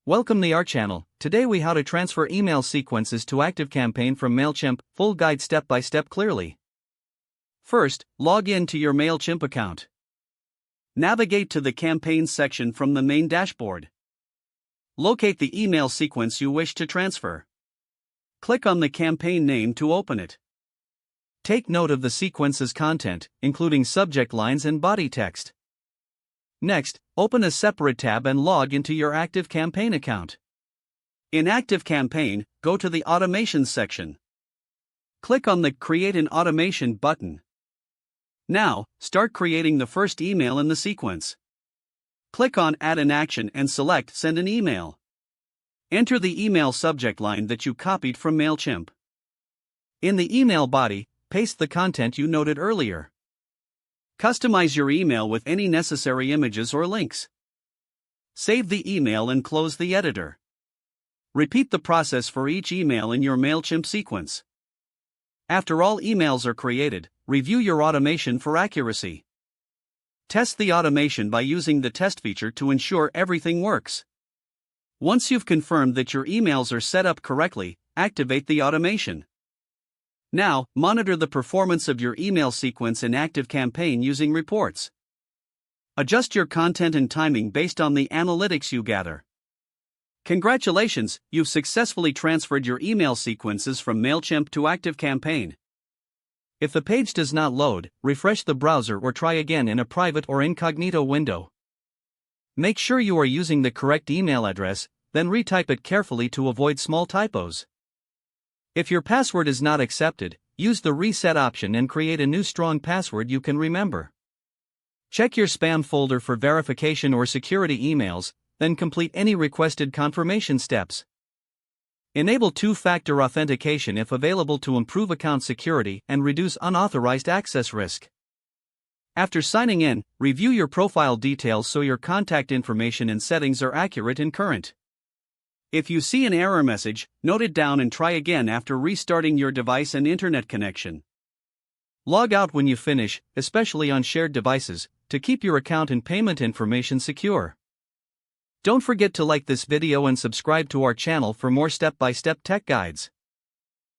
Welcome to our channel. Today we how to transfer email sequences to ActiveCampaign from Mailchimp, full guide step by step clearly. First, log in to your Mailchimp account. Navigate to the campaigns section from the main dashboard. Locate the email sequence you wish to transfer. Click on the campaign name to open it. Take note of the sequence's content, including subject lines and body text. Next, open a separate tab and log into your ActiveCampaign account. In ActiveCampaign, go to the Automations section. Click on the Create an Automation button. Now, start creating the first email in the sequence. Click on Add an Action and select Send an Email. Enter the email subject line that you copied from Mailchimp. In the email body, paste the content you noted earlier. Customize your email with any necessary images or links. Save the email and close the editor. Repeat the process for each email in your Mailchimp sequence. After all emails are created, review your automation for accuracy. Test the automation by using the test feature to ensure everything works. Once you've confirmed that your emails are set up correctly, activate the automation. Now, monitor the performance of your email sequence in ActiveCampaign using reports. Adjust your content and timing based on the analytics you gather. Congratulations, you've successfully transferred your email sequences from Mailchimp to ActiveCampaign. If the page does not load, refresh the browser or try again in a private or incognito window. Make sure you are using the correct email address, then retype it carefully to avoid small typos. If your password is not accepted, use the reset option and create a new strong password you can remember. Check your spam folder for verification or security emails, then complete any requested confirmation steps. Enable two-factor authentication if available to improve account security and reduce unauthorized access risk. After signing in, review your profile details so your contact information and settings are accurate and current. If you see an error message, note it down and try again after restarting your device and internet connection. Log out when you finish, especially on shared devices, to keep your account and payment information secure. Don't forget to like this video and subscribe to our channel for more step-by-step tech guides.